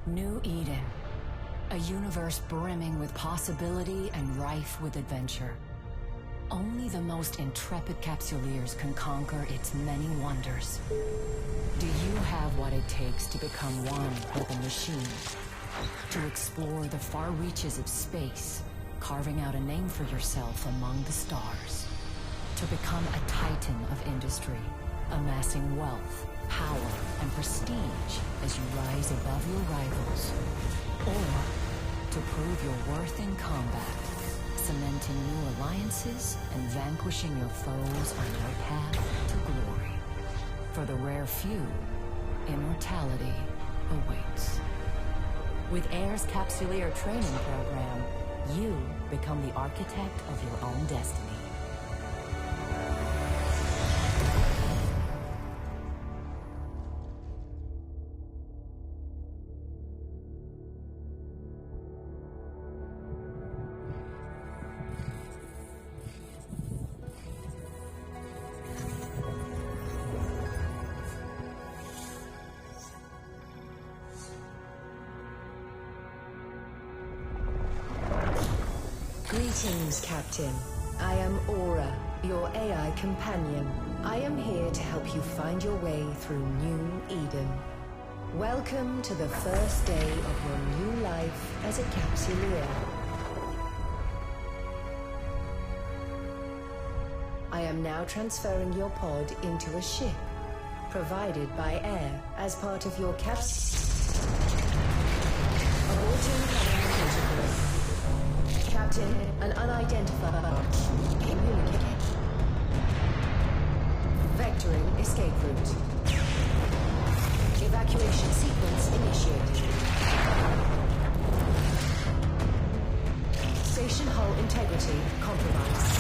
New Eden, a universe brimming with possibility and rife with adventure. Only the most intrepid capsuleers can conquer its many wonders. Do you have what it takes to become one with the machine? To explore the far reaches of space, carving out a name for yourself among the stars. To become a titan of industry, amassing wealth, power, and prestige as you rise above your rivals. Or to prove your worth in combat, cementing new alliances and vanquishing your foes on your path to glory. For the rare few, immortality awaits. With AIR's Capsuleer training program, you become the architect of your own destiny. Greetings, Captain. I am Aura, your AI companion. I am here to help you find your way through New Eden. Welcome to the first day of your new life as a capsuleer. I am now transferring your pod into a ship, provided by air, as part of your Aborting protocol. Captain, an unidentified communicate. Vectoring escape route. Evacuation sequence initiated. Station hull integrity compromised.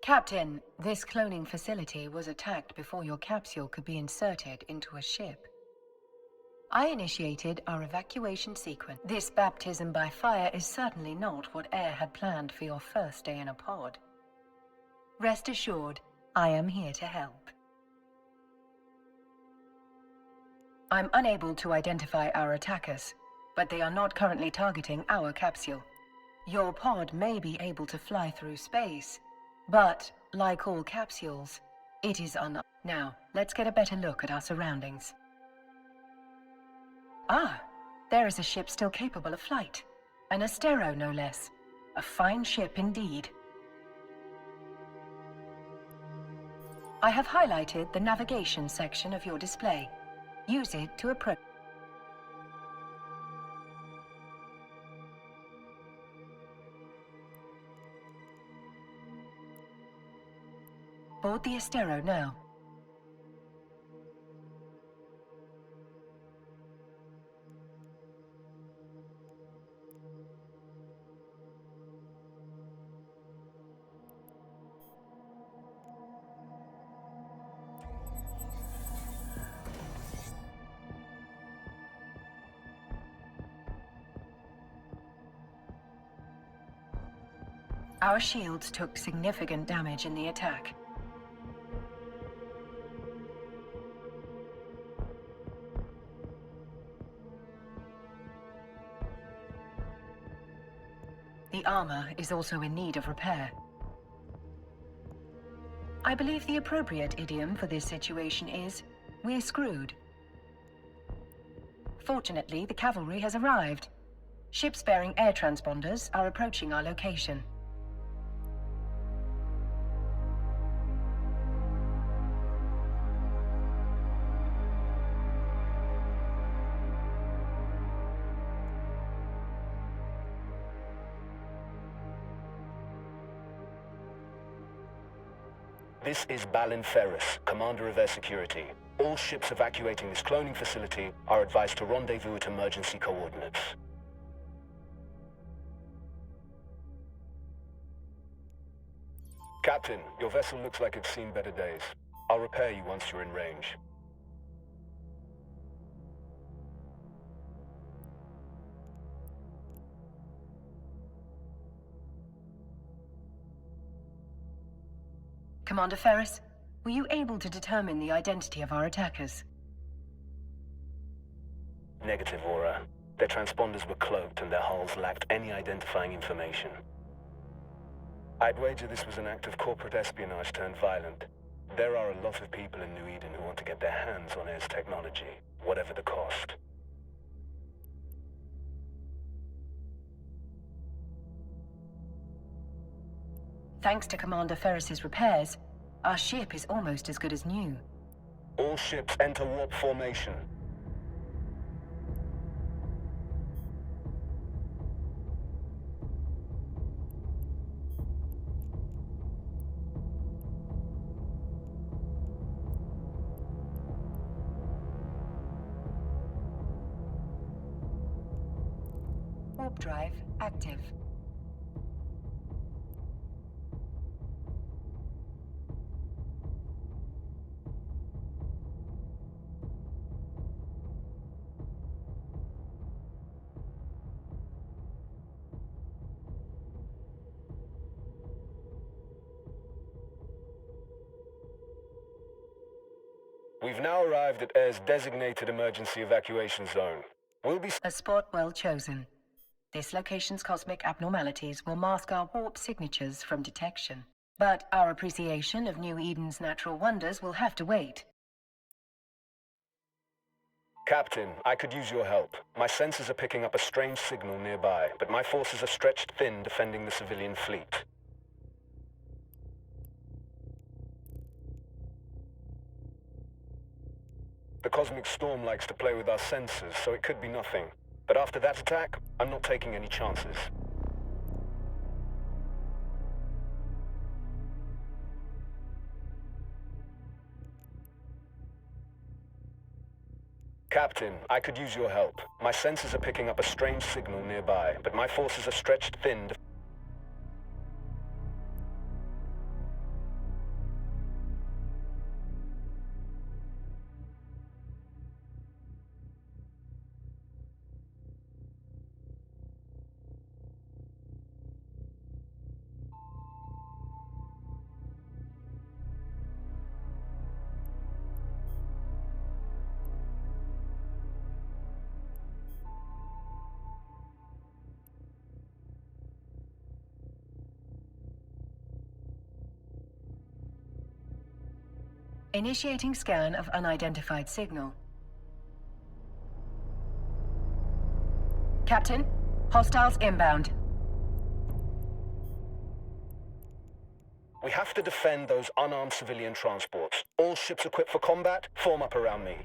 Captain, this cloning facility was attacked before your capsule could be inserted into a ship. I initiated our evacuation sequence. This baptism by fire is certainly not what Air had planned for your first day in a pod. Rest assured, I am here to help. I'm unable to identify our attackers, but they are not currently targeting our capsule. Your pod may be able to fly through space, but, like all capsules, it is Now, let's get a better look at our surroundings. Ah, there is a ship still capable of flight. An Astero, no less. A fine ship indeed. I have highlighted the navigation section of your display. Use it to approach. Board the Astero now. Our shields took significant damage in the attack. The armor is also in need of repair. I believe the appropriate idiom for this situation is, "We're screwed." Fortunately, the cavalry has arrived. Ships bearing air transponders are approaching our location. This is Balin Ferris, Commander of Air Security. All ships evacuating this cloning facility are advised to rendezvous at emergency coordinates. Captain, your vessel looks like it's seen better days. I'll repair you once you're in range. Commander Ferris, were you able to determine the identity of our attackers? Negative, Aura. Their transponders were cloaked and their hulls lacked any identifying information. I'd wager this was an act of corporate espionage turned violent. There are a lot of people in New Eden who want to get their hands on Air's technology, whatever the cost. Thanks to Commander Ferris's repairs, our ship is almost as good as new. All ships enter warp formation. Warp drive active. We've now arrived at Air's designated emergency evacuation zone. We'll be... A spot well chosen. This location's cosmic abnormalities will mask our warp signatures from detection. But our appreciation of New Eden's natural wonders will have to wait. Captain, I could use your help. My sensors are picking up a strange signal nearby, but my forces are stretched thin defending the civilian fleet. The cosmic storm likes to play with our sensors, so it could be nothing. But after that attack, I'm not taking any chances. Captain, I could use your help. My sensors are picking up a strange signal nearby, but my forces are stretched thin. Initiating scan of unidentified signal. Captain, hostiles inbound. We have to defend those unarmed civilian transports. All ships equipped for combat, form up around me.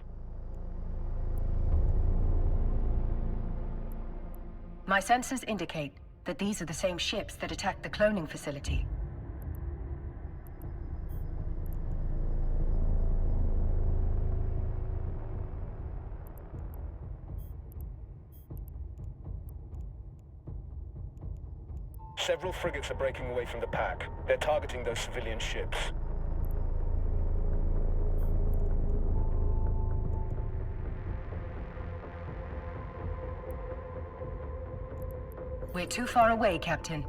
My sensors indicate that these are the same ships that attacked the cloning facility. Several frigates are breaking away from the pack. They're targeting those civilian ships. We're too far away, Captain.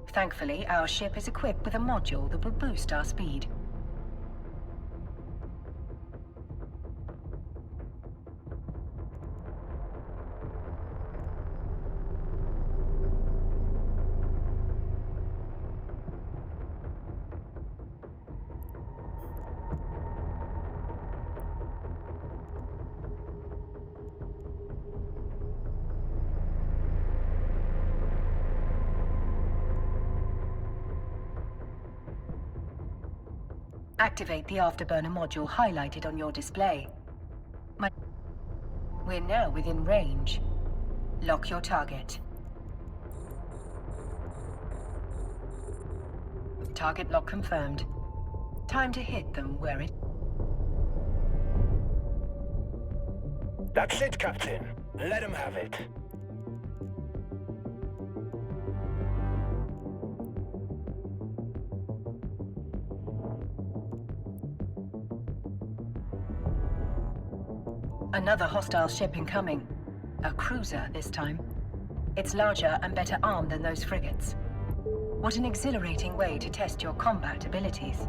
Thankfully, our ship is equipped with a module that will boost our speed. Activate the afterburner module highlighted on your display. We're now within range. Lock your target. Target lock confirmed. Time to hit them where it... That's it, Captain. Let him have it. Another hostile ship incoming. A cruiser this time. It's larger and better armed than those frigates. What an exhilarating way to test your combat abilities.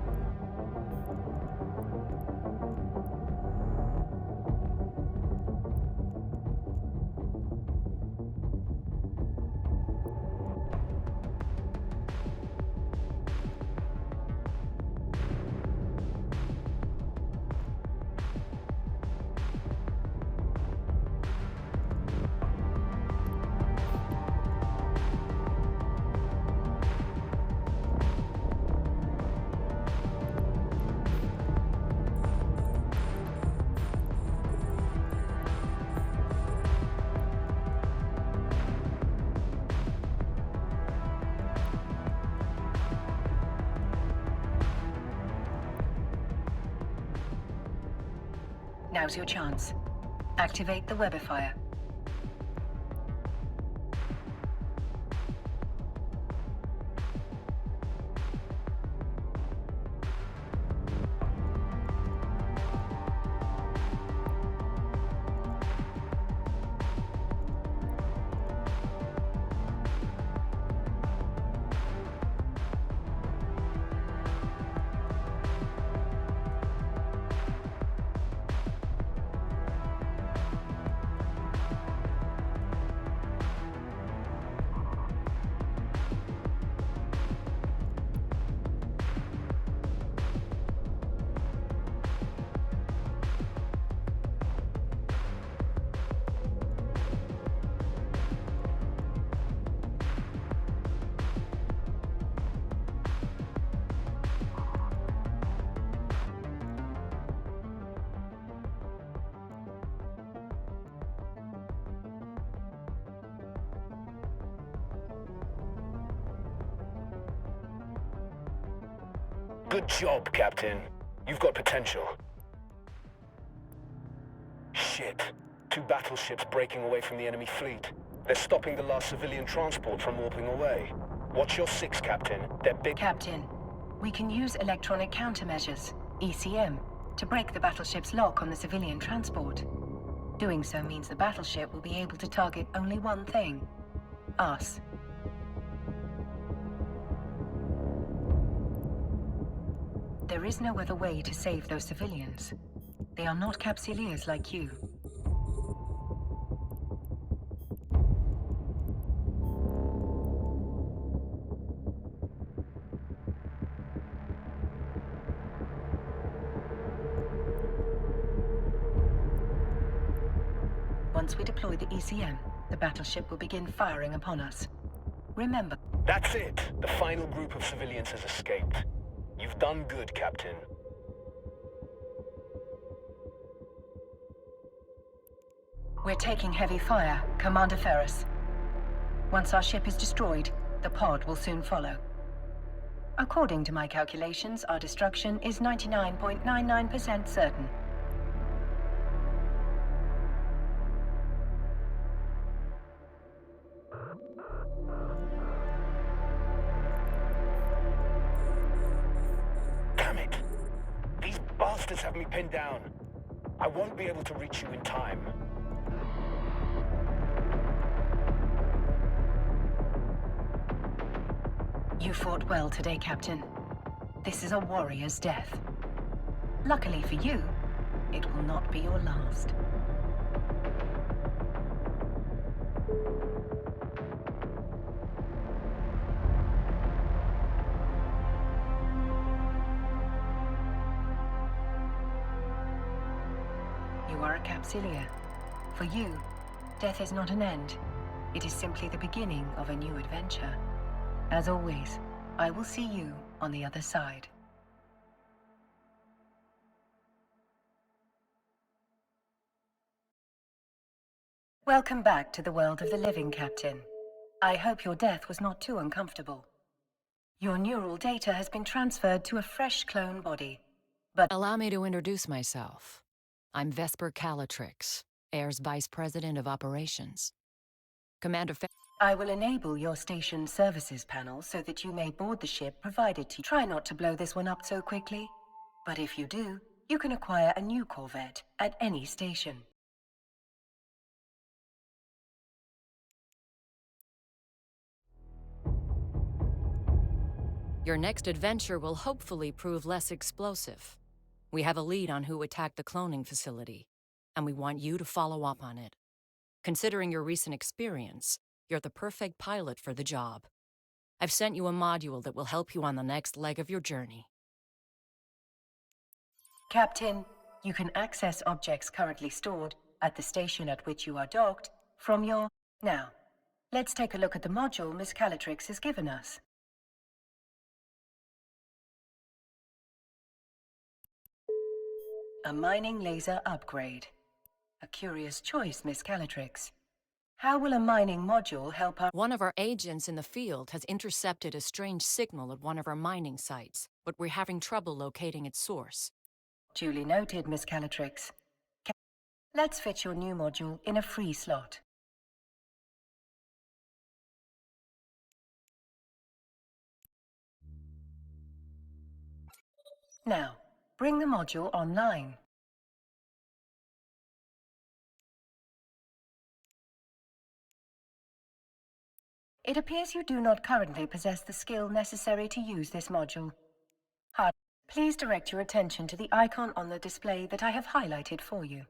Now's your chance. Activate the webifier. Good job, Captain. You've got potential. Shit. Two battleships breaking away from the enemy fleet. They're stopping the last civilian transport from warping away. Watch your six, Captain. They're big... Captain, we can use electronic countermeasures, ECM, to break the battleship's lock on the civilian transport. Doing so means the battleship will be able to target only one thing. Us. There is no other way to save those civilians. They are not Capsuleers like you. Once we deploy the ECM, the battleship will begin firing upon us. Remember... That's it! The final group of civilians has escaped. You've done good, Captain. We're taking heavy fire, Commander Ferris. Once our ship is destroyed, the pod will soon follow. According to my calculations, our destruction is 99.99% certain. Damn it! These bastards have me pinned down. I won't be able to reach you in time. You fought well today, Captain. This is a warrior's death. Luckily for you, it will not be your last. You are a Capsuleer. For you, death is not an end. It is simply the beginning of a new adventure. As always, I will see you on the other side. Welcome back to the world of the living, Captain. I hope your death was not too uncomfortable. Your neural data has been transferred to a fresh clone body, but... Allow me to introduce myself. I'm Vesper Calatrix, Air's Vice President of Operations. Commander I will enable your station services panel so that you may board the ship provided to you. Try not to blow this one up so quickly. But if you do, you can acquire a new Corvette at any station. Your next adventure will hopefully prove less explosive. We have a lead on who attacked the cloning facility, and we want you to follow up on it. Considering your recent experience, you're the perfect pilot for the job. I've sent you a module that will help you on the next leg of your journey. Captain, you can access objects currently stored at the station at which you are docked from your... Now, let's take a look at the module Miss Calatrix has given us. A mining laser upgrade. A curious choice, Miss Calatrix. How will a mining module help our... One of our agents in the field has intercepted a strange signal at one of our mining sites, but we're having trouble locating its source. Duly noted, Miss Calatrix. Let's fit your new module in a free slot. Now, bring the module online. It appears you do not currently possess the skill necessary to use this module. Please direct your attention to the icon on the display that I have highlighted for you.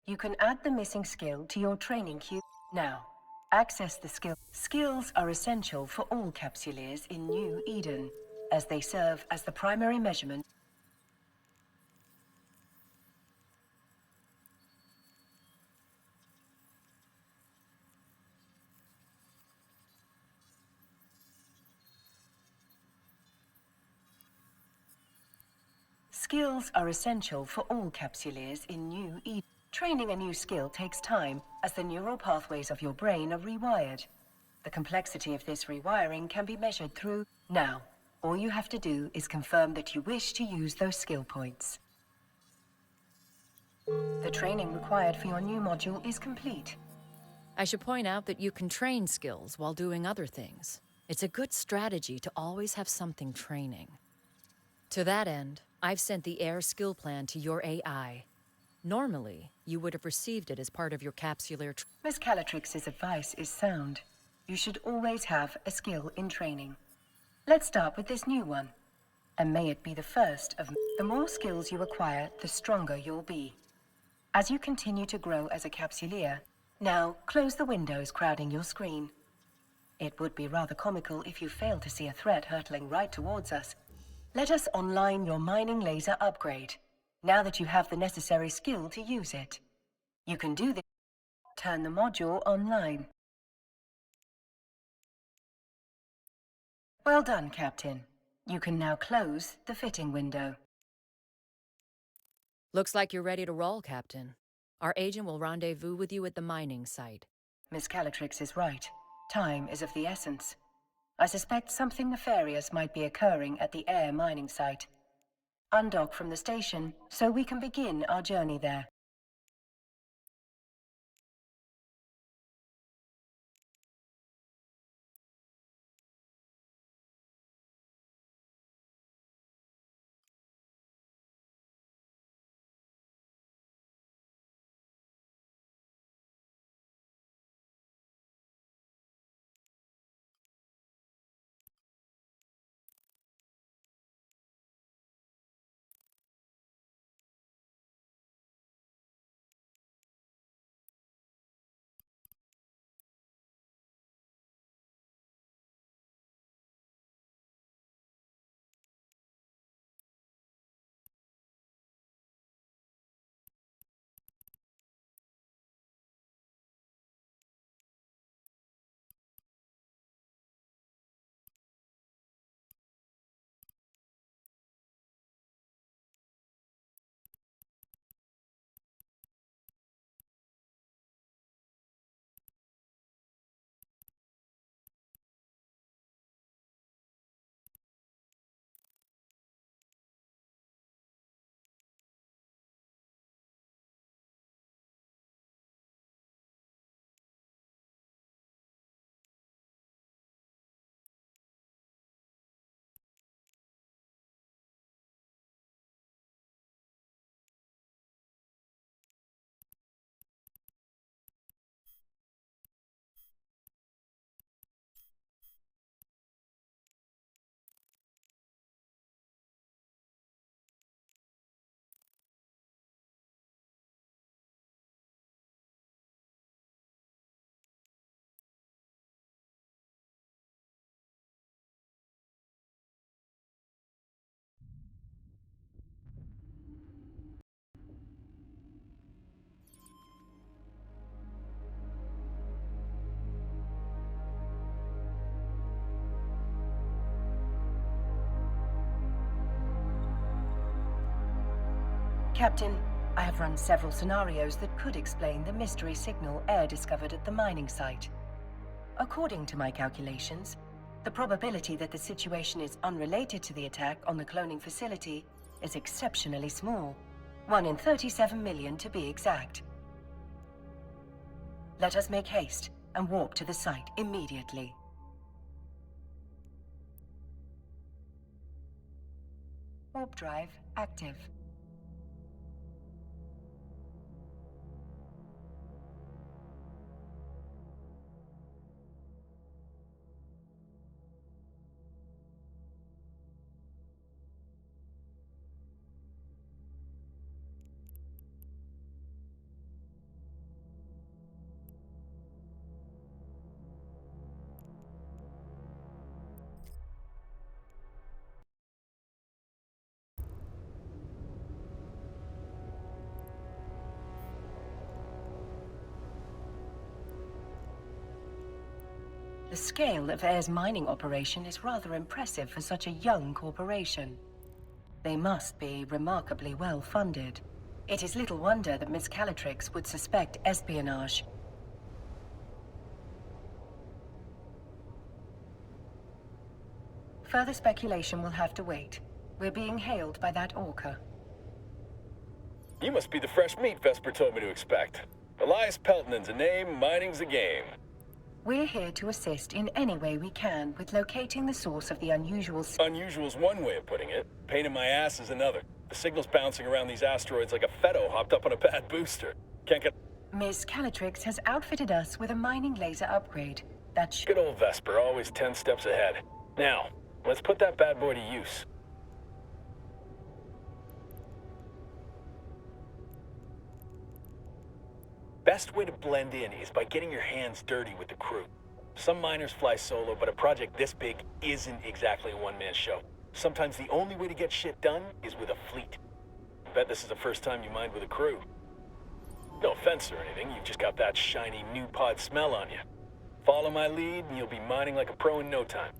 You can add the missing skill to your training queue. Now, access the skill. Skills are essential for all Capsuleers in New Eden, as they serve as the primary measurement. Skills are essential for all Capsuleers in New Eden. Training a new skill takes time, as the neural pathways of your brain are rewired. The complexity of this rewiring can be measured through... Now, all you have to do is confirm that you wish to use those skill points. The training required for your new module is complete. I should point out that you can train skills while doing other things. It's a good strategy to always have something training. To that end, I've sent the Air skill plan to your AI. Normally, you would have received it as part of your capsular... Miss Calatrix's advice is sound. You should always have a skill in training. Let's start with this new one. And may it be the first of... The more skills you acquire, the stronger you'll be. As you continue to grow as a capsuleer, now close the windows crowding your screen. It would be rather comical if you failed to see a threat hurtling right towards us. Let us online your mining laser upgrade, now that you have the necessary skill to use it. You can do this. Turn the module online. Well done, Captain. You can now close the fitting window. Looks like you're ready to roll, Captain. Our agent will rendezvous with you at the mining site. Miss Calatrix is right. Time is of the essence. I suspect something nefarious might be occurring at the Air mining site. Undock from the station so we can begin our journey there. Captain, I have run several scenarios that could explain the mystery signal Air discovered at the mining site. According to my calculations, the probability that the situation is unrelated to the attack on the cloning facility is exceptionally small. 1 in 37 million to be exact. Let us make haste and walk to the site immediately. Warp drive active. The scale of Air's mining operation is rather impressive for such a young corporation. They must be remarkably well funded. It is little wonder that Miss Calatrix would suspect espionage. Further speculation will have to wait. We're being hailed by that orca. You must be the fresh meat Vesper told me to expect. Elias Peltonen's a name, mining's a game. We're here to assist in any way we can with locating the source of the unusual... Unusual's one way of putting it. Pain in my ass is another. The signal's bouncing around these asteroids like a Feddo hopped up on a bad booster. Can't get... Ms. Calatrix has outfitted us with a mining laser upgrade. That Good old Vesper, always 10 steps ahead. Now, let's put that bad boy to use. Best way to blend in is by getting your hands dirty with the crew. Some miners fly solo, but a project this big isn't exactly a one-man show. Sometimes the only way to get shit done is with a fleet. Bet this is the first time you mined with a crew. No offense or anything, you've just got that shiny new pod smell on you. Follow my lead and you'll be mining like a pro in no time.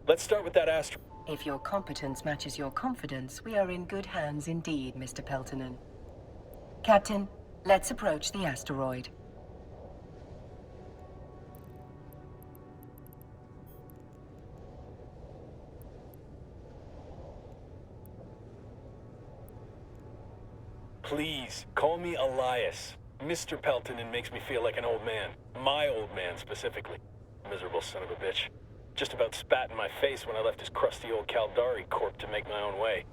Let's start with that asteroid. If your competence matches your confidence, we are in good hands indeed, Mr. Peltonen. Captain, let's approach the asteroid. Please, call me Elias. Mr. Peltonen makes me feel like an old man. My old man, specifically. Miserable son of a bitch. Just about spat in my face when I left his crusty old Caldari corp to make my own way.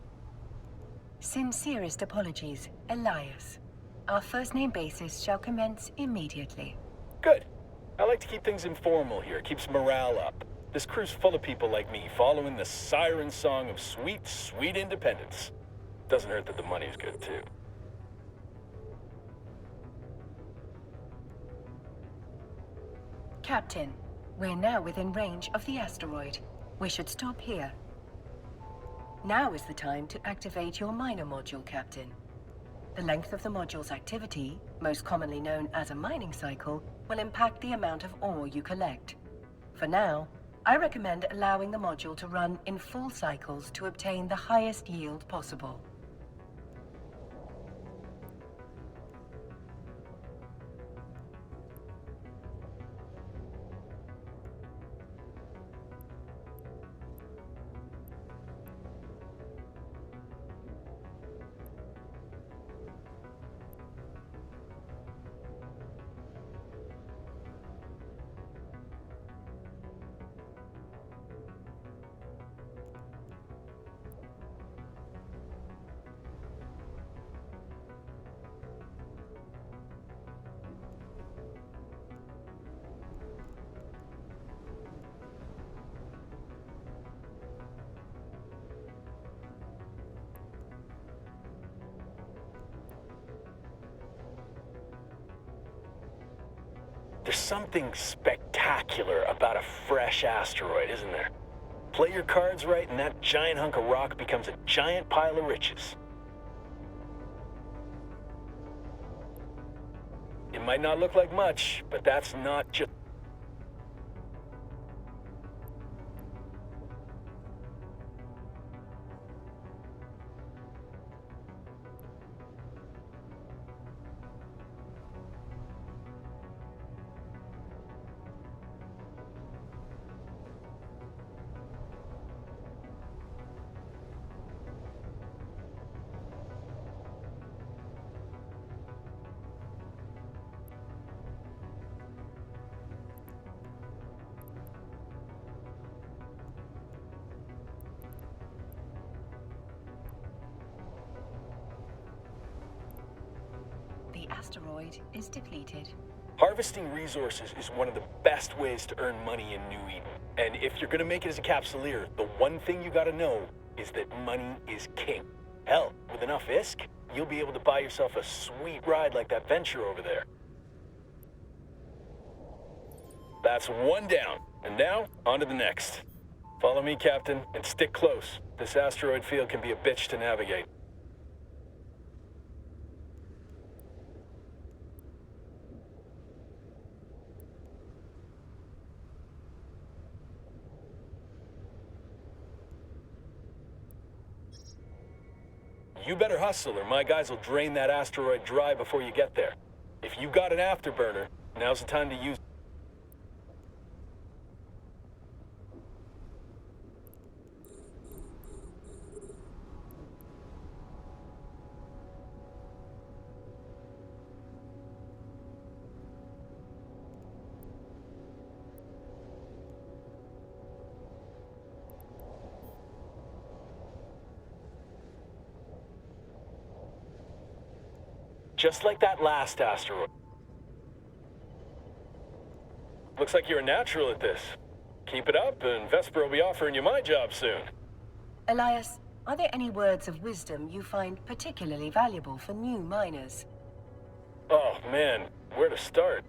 Sincerest apologies, Elias. Our first name basis shall commence immediately. Good. I like to keep things informal here. Keeps morale up. This crew's full of people like me, following the siren song of sweet, sweet independence. Doesn't hurt that the money's good, too. Captain, we're now within range of the asteroid. We should stop here. Now is the time to activate your miner module, Captain. The length of the module's activity, most commonly known as a mining cycle, will impact the amount of ore you collect. For now, I recommend allowing the module to run in full cycles to obtain the highest yield possible. There's something spectacular about a fresh asteroid, isn't there? Play your cards right and that giant hunk of rock becomes a giant pile of riches. It might not look like much, but that's not just... The asteroid is depleted. Harvesting resources is one of the best ways to earn money in New Eden. And if you're gonna make it as a capsuleer, the one thing you gotta know is that money is king. Hell, with enough ISK, you'll be able to buy yourself a sweet ride like that venture over there. That's one down. And now, on to the next. Follow me, Captain, and stick close. This asteroid field can be a bitch to navigate. You better hustle or my guys will drain that asteroid dry before you get there. If you got an afterburner, now's the time to use it. just like that last asteroid. Looks like you're a natural at this. Keep it up, and Vesper will be offering you my job soon. Elias, are there any words of wisdom you find particularly valuable for new miners? Oh man, where to start?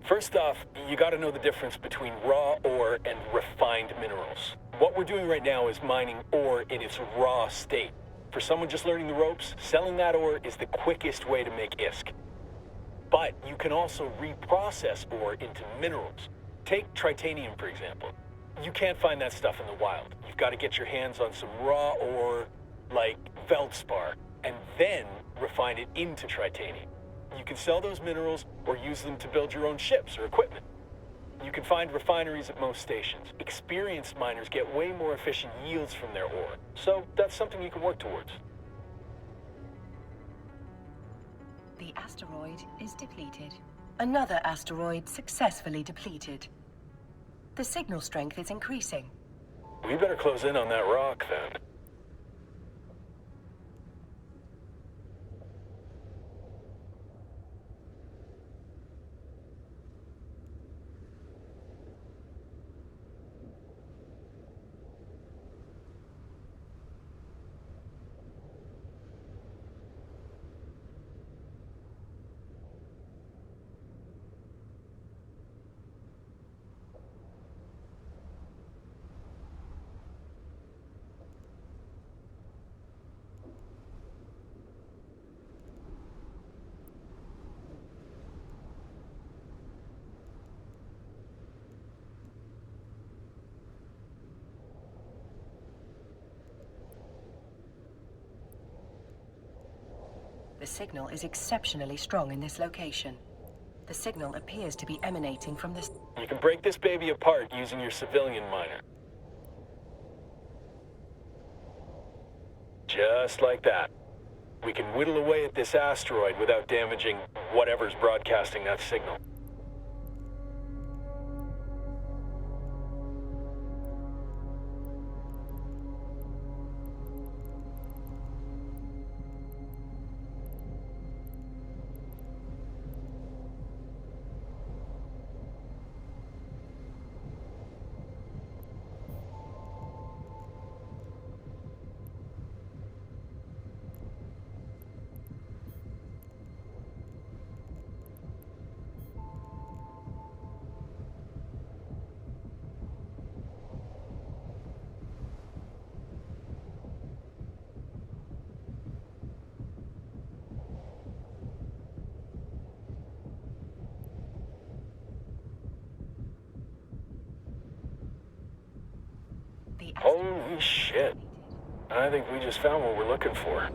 First off, you gotta know the difference between raw ore and refined minerals. What we're doing right now is mining ore in its raw state. For someone just learning the ropes, selling that ore is the quickest way to make ISK. But you can also reprocess ore into minerals. Take titanium, for example. You can't find that stuff in the wild. You've got to get your hands on some raw ore, like feldspar, and then refine it into titanium. You can sell those minerals or use them to build your own ships or equipment. You can find refineries at most stations. Experienced miners get way more efficient yields from their ore, so that's something you can work towards. The asteroid is depleted. Another asteroid successfully depleted. The signal strength is increasing. We better close in on that rock, then. The signal is exceptionally strong in this location. The signal appears to be emanating from this. You can break this baby apart using your civilian miner. Just like that. We can whittle away at this asteroid without damaging whatever's broadcasting that signal. Holy shit. I think we just found what we're looking for.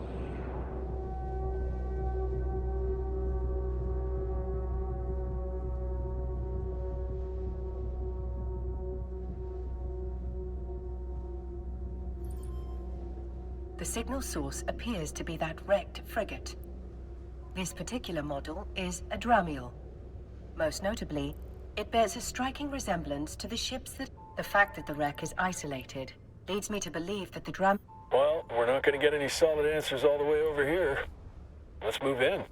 The signal source appears to be that wrecked frigate. This particular model is a Dramiel. Most notably, it bears a striking resemblance to the ships that... The fact that the wreck is isolated leads me to believe that the Well, we're not going to get any solid answers all the way over here. Let's move in.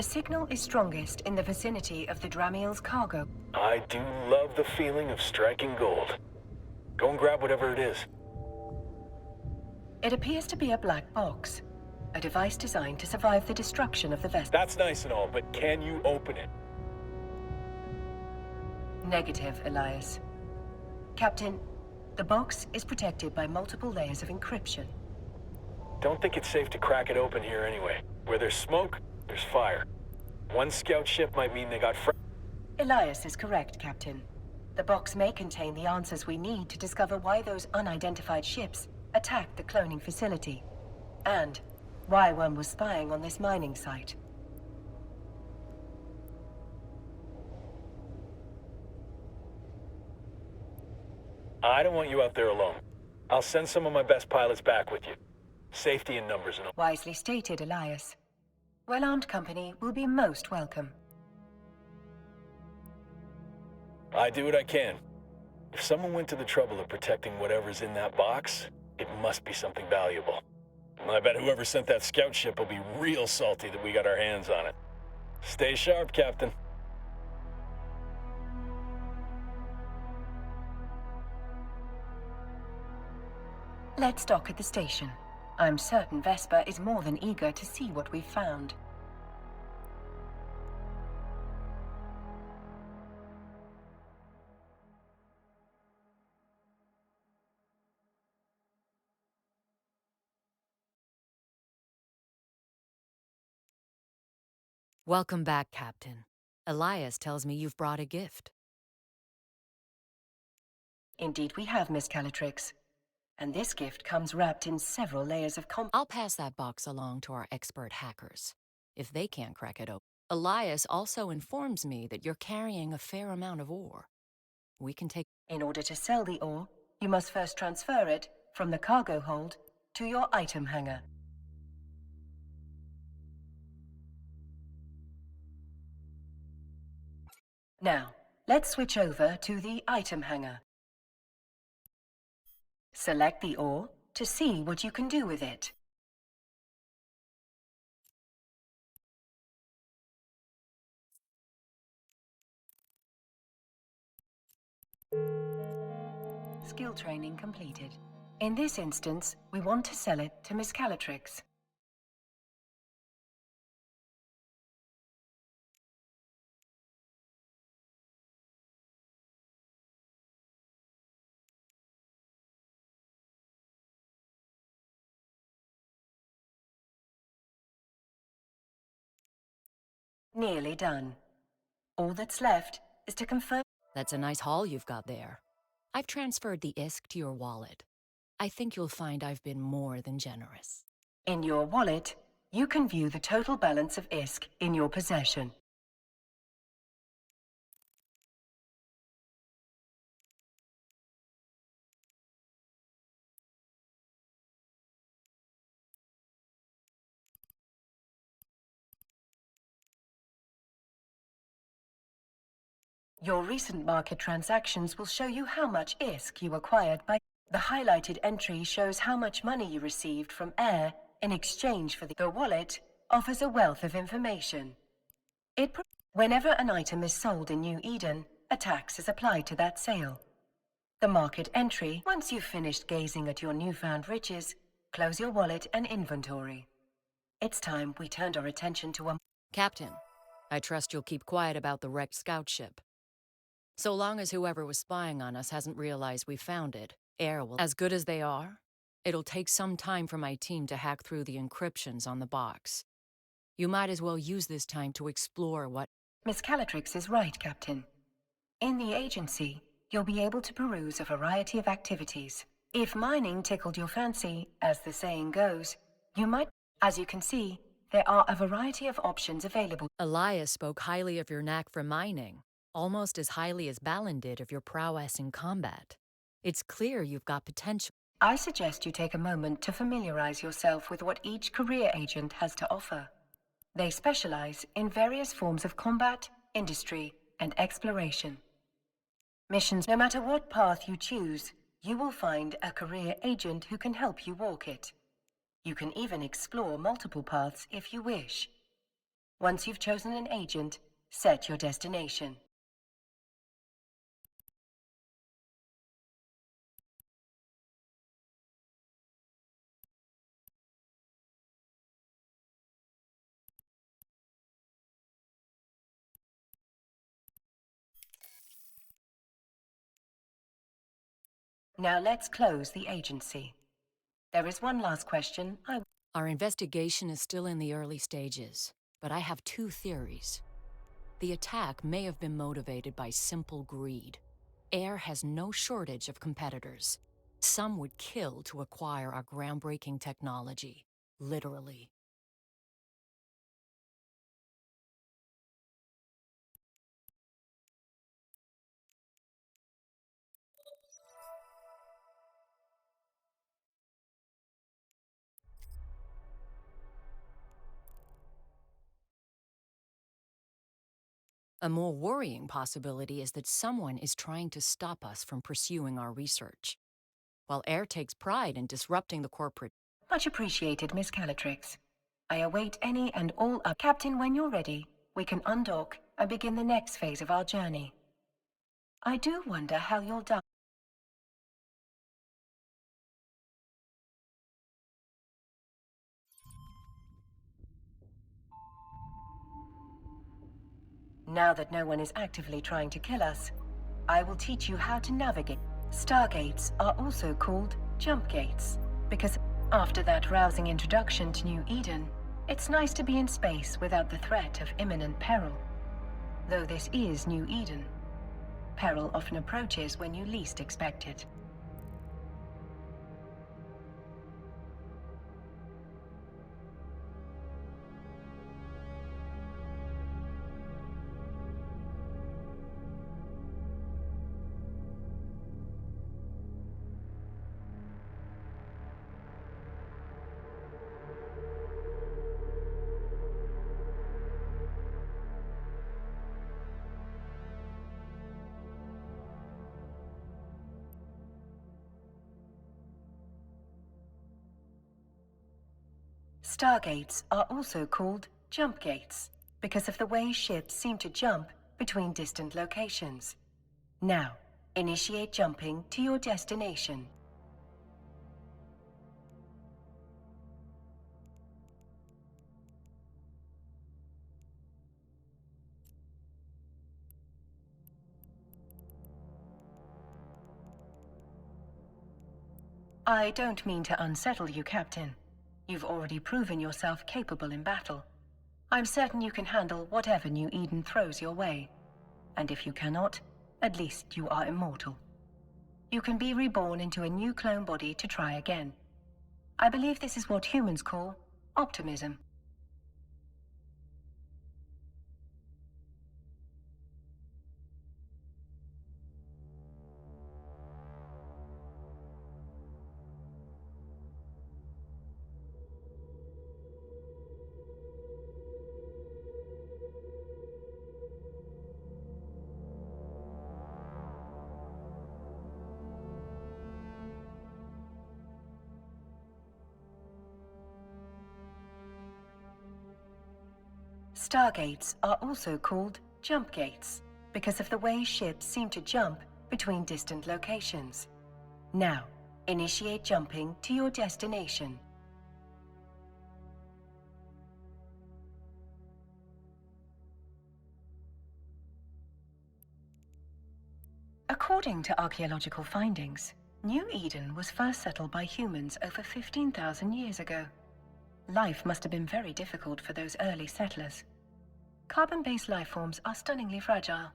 The signal is strongest in the vicinity of the Dramiel's cargo. I do love the feeling of striking gold. Go and grab whatever it is. It appears to be a black box, a device designed to survive the destruction of the vessel. That's nice and all, but can you open it? Negative, Elias. Captain, the box is protected by multiple layers of encryption. Don't think it's safe to crack it open here anyway. Where there's smoke, there's fire. One scout ship might mean they got Elias is correct, Captain. The box may contain the answers we need to discover why those unidentified ships attacked the cloning facility. And why one was spying on this mining site. I don't want you out there alone. I'll send some of my best pilots back with you. Safety in numbers and all. Wisely stated, Elias. Well-armed company will be most welcome. I do what I can. If someone went to the trouble of protecting whatever's in that box, it must be something valuable. I bet whoever sent that scout ship will be real salty that we got our hands on it. Stay sharp, Captain. Let's dock at the station. I'm certain Vesper is more than eager to see what we've found. Welcome back, Captain. Elias tells me you've brought a gift. Indeed we have, Miss Calatrix. And this gift comes wrapped in several layers of I'll pass that box along to our expert hackers, if they can't crack it open. Elias also informs me that you're carrying a fair amount of ore. We can take... In order to sell the ore, you must first transfer it from the cargo hold to your item hangar. Now, let's switch over to the item hangar. Select the ore to see what you can do with it. Skill training completed. In this instance, we want to sell it to Miss Calatrix. Nearly done. All that's left is to confirm. That's a nice haul you've got there. I've transferred the ISK to your wallet. I think you'll find I've been more than generous. In your wallet, you can view the total balance of ISK in your possession. Your recent market transactions will show you how much ISK you acquired by... The highlighted entry shows how much money you received from Air in exchange for the wallet offers a wealth of information. Whenever an item is sold in New Eden, a tax is applied to that sale. The market entry, once you've finished gazing at your newfound riches, close your wallet and inventory. It's time we turned our attention to a... Captain, I trust you'll keep quiet about the wrecked scout ship. So long as whoever was spying on us hasn't realized we found it, Air will... As good as they are, it'll take some time for my team to hack through the encryptions on the box. You might as well use this time to explore what... Miss Calatrix is right, Captain. In the agency, you'll be able to peruse a variety of activities. If mining tickled your fancy, as the saying goes, you might... As you can see, there are a variety of options available. Elias spoke highly of your knack for mining, almost as highly as Balin did of your prowess in combat. It's clear you've got potential. I suggest you take a moment to familiarize yourself with what each career agent has to offer. They specialize in various forms of combat, industry, and exploration. Missions, no matter what path you choose, you will find a career agent who can help you walk it. You can even explore multiple paths if you wish. Once you've chosen an agent, set your destination. Now let's close the agency. There is one last question Our investigation is still in the early stages, but I have two theories. The attack may have been motivated by simple greed. Air has no shortage of competitors. Some would kill to acquire our groundbreaking technology, literally. A more worrying possibility is that someone is trying to stop us from pursuing our research. While Air takes pride in disrupting the corporate... Much appreciated, Miss Calatrix. I await any and all up. Captain, when you're ready, we can undock and begin the next phase of our journey. I do wonder how you'll die. Now that no one is actively trying to kill us, I will teach you how to navigate. Stargates are also called jump gates, because after that rousing introduction to New Eden, it's nice to be in space without the threat of imminent peril. Though this is New Eden, peril often approaches when you least expect it. Stargates are also called jump gates because of the way ships seem to jump between distant locations. Now, initiate jumping to your destination. I don't mean to unsettle you, Captain. You've already proven yourself capable in battle. I'm certain you can handle whatever New Eden throws your way. And if you cannot, at least you are immortal. You can be reborn into a new clone body to try again. I believe this is what humans call optimism. Stargates are also called jump gates because of the way ships seem to jump between distant locations. Now, initiate jumping to your destination. According to archaeological findings, New Eden was first settled by humans over 15,000 years ago. Life must have been very difficult for those early settlers. Carbon-based life forms are stunningly fragile.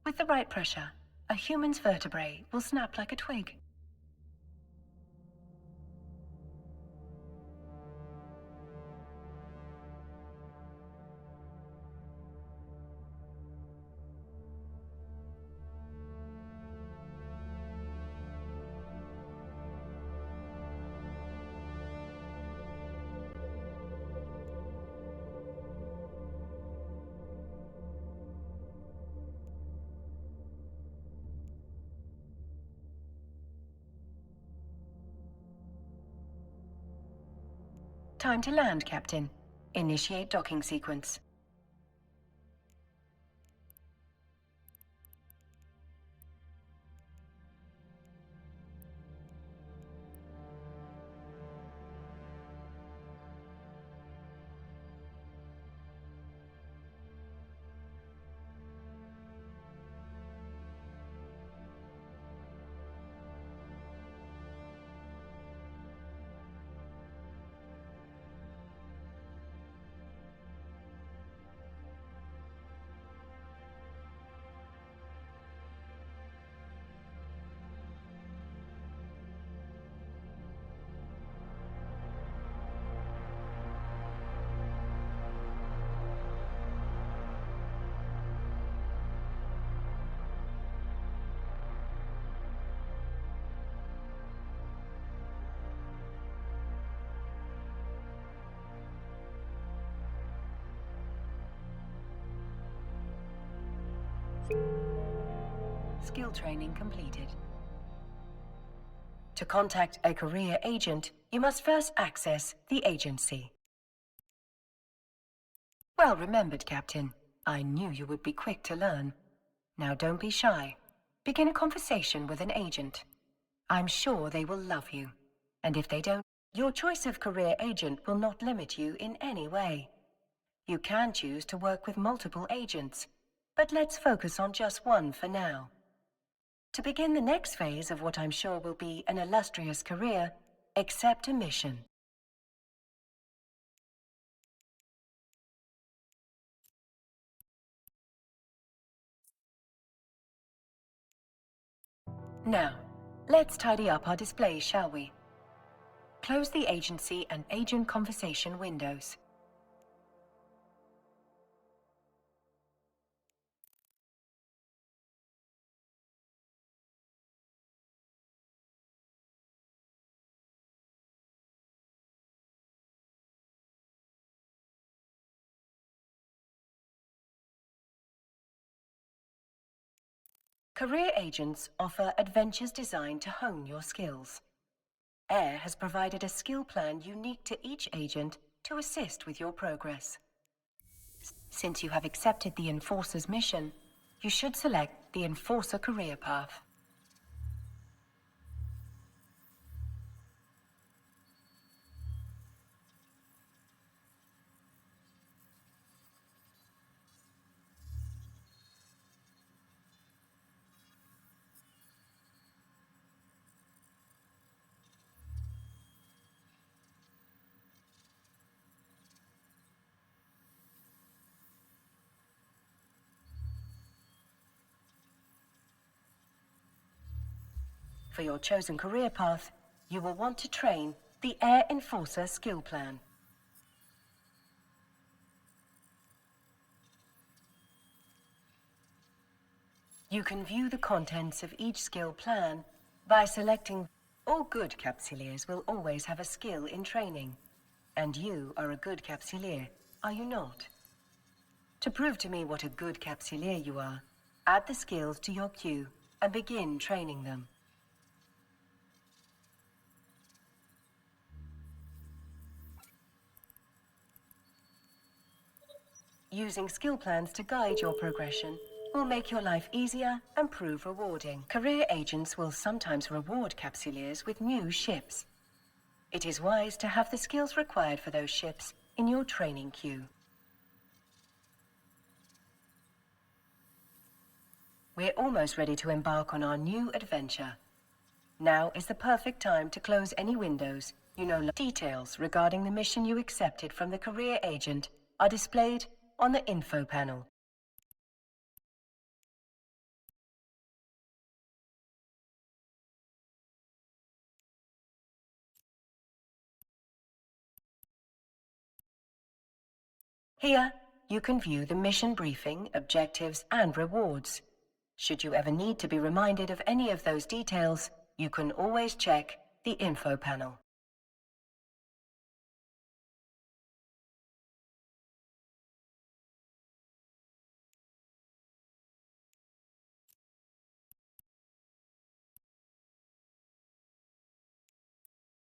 With the right pressure, a human's vertebrae will snap like a twig. Time to land, Captain. Initiate docking sequence. Skill training completed. To contact a career agent, you must first access the agency. Well remembered, Captain. I knew you would be quick to learn. Now don't be shy. Begin a conversation with an agent. I'm sure they will love you. And if they don't, your choice of career agent will not limit you in any way. You can choose to work with multiple agents, but let's focus on just one for now. To begin the next phase of what I'm sure will be an illustrious career, accept a mission. Now, let's tidy up our displays, shall we? Close the agency and agent conversation windows. Career agents offer adventures designed to hone your skills. AIR has provided a skill plan unique to each agent to assist with your progress. Since you have accepted the Enforcer's mission, you should select the Enforcer career path. For your chosen career path, you will want to train the AIR Enforcer skill plan. You can view the contents of each skill plan by selecting. All good Capsuleers will always have a skill in training. And you are a good Capsuleer, are you not? To prove to me what a good Capsuleer you are, add the skills to your queue and begin training them. Using skill plans to guide your progression will make your life easier and prove rewarding. Career agents will sometimes reward Capsuleers with new ships. It is wise to have the skills required for those ships in your training queue. We're almost ready to embark on our new adventure. Now is the perfect time to close any windows. Details regarding the mission you accepted from the career agent are displayed on the info panel. Here, you can view the mission briefing, objectives, and rewards. Should you ever need to be reminded of any of those details, you can always check the info panel.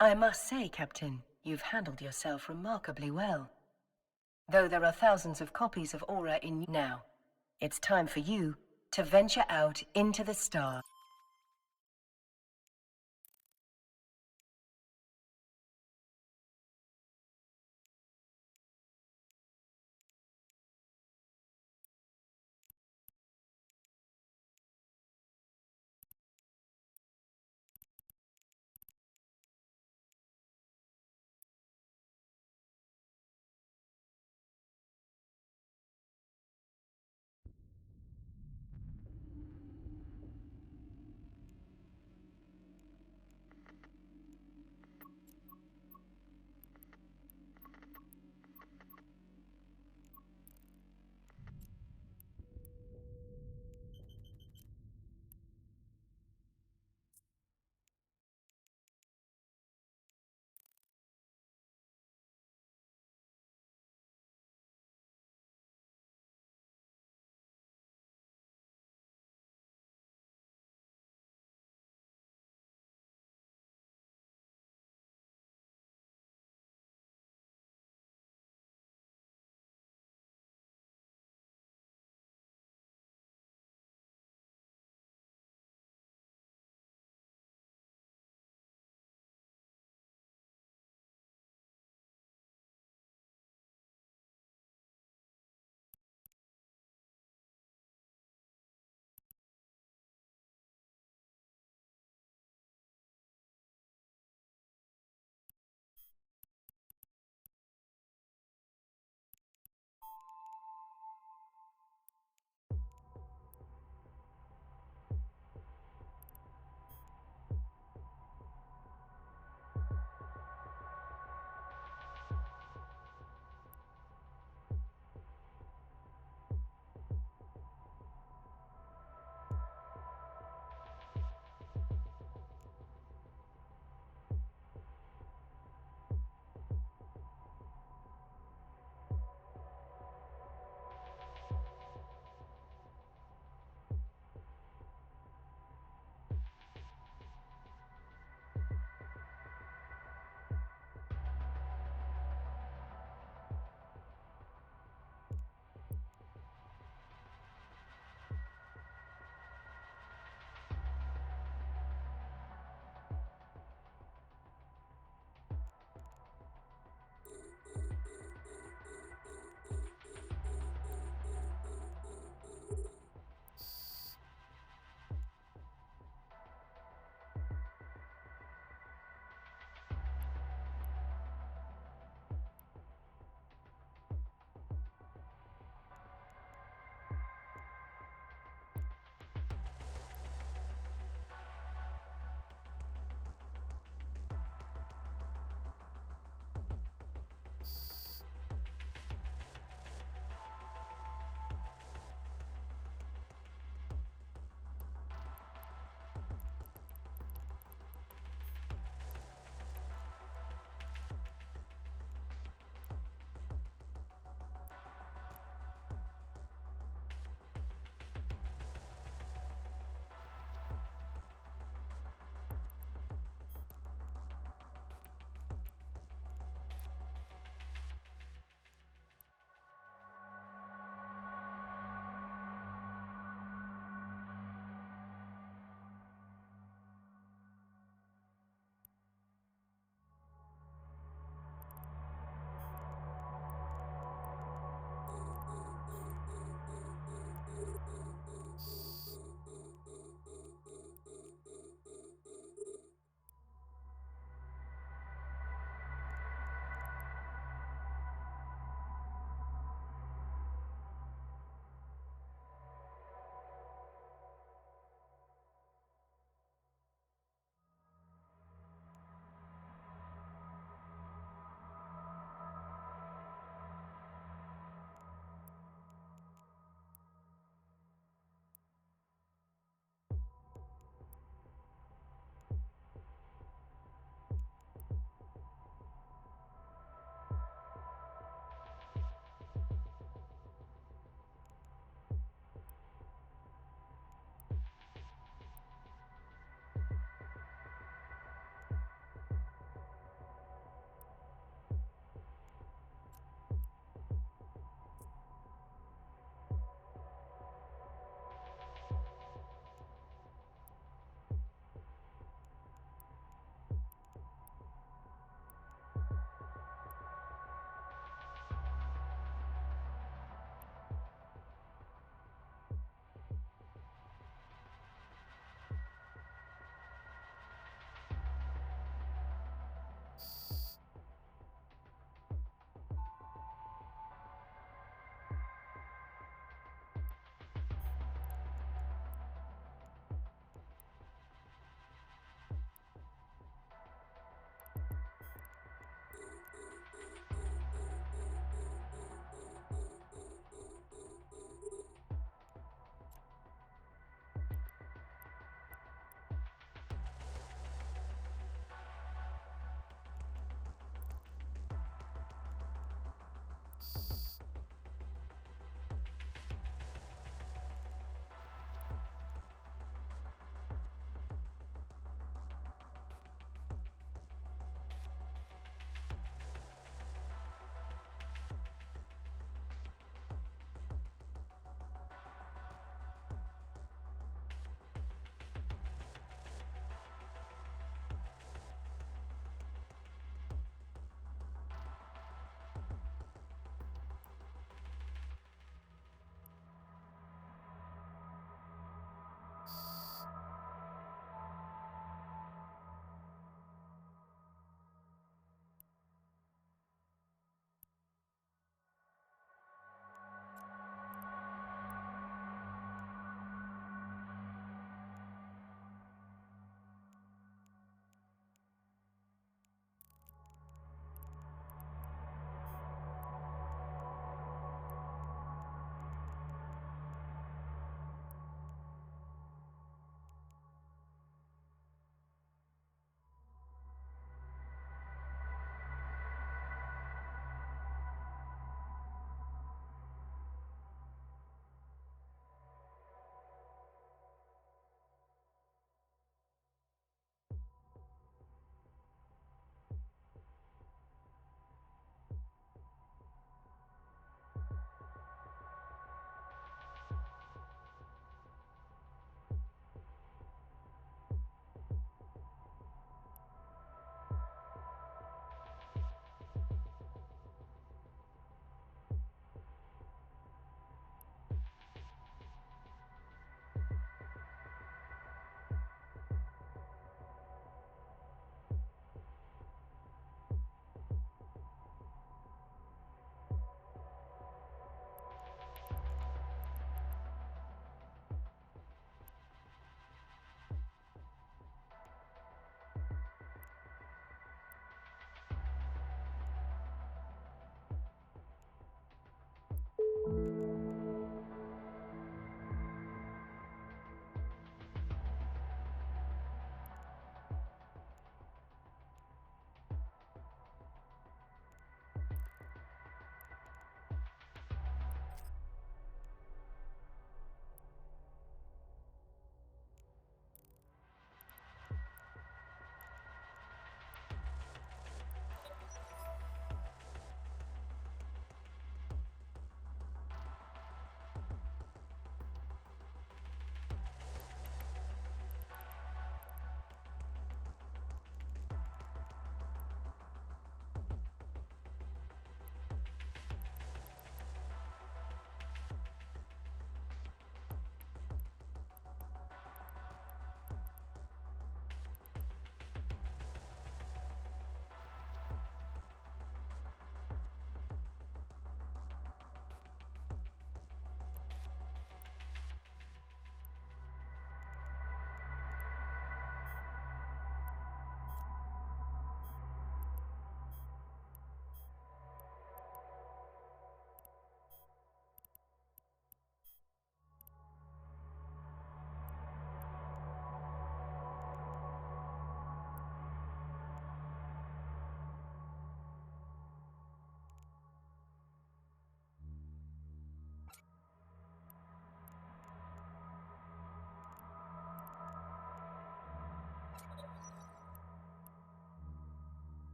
I must say, Captain, you've handled yourself remarkably well. Though there are thousands of copies of Aura in now, it's time for you to venture out into the stars.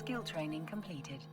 skill training completed.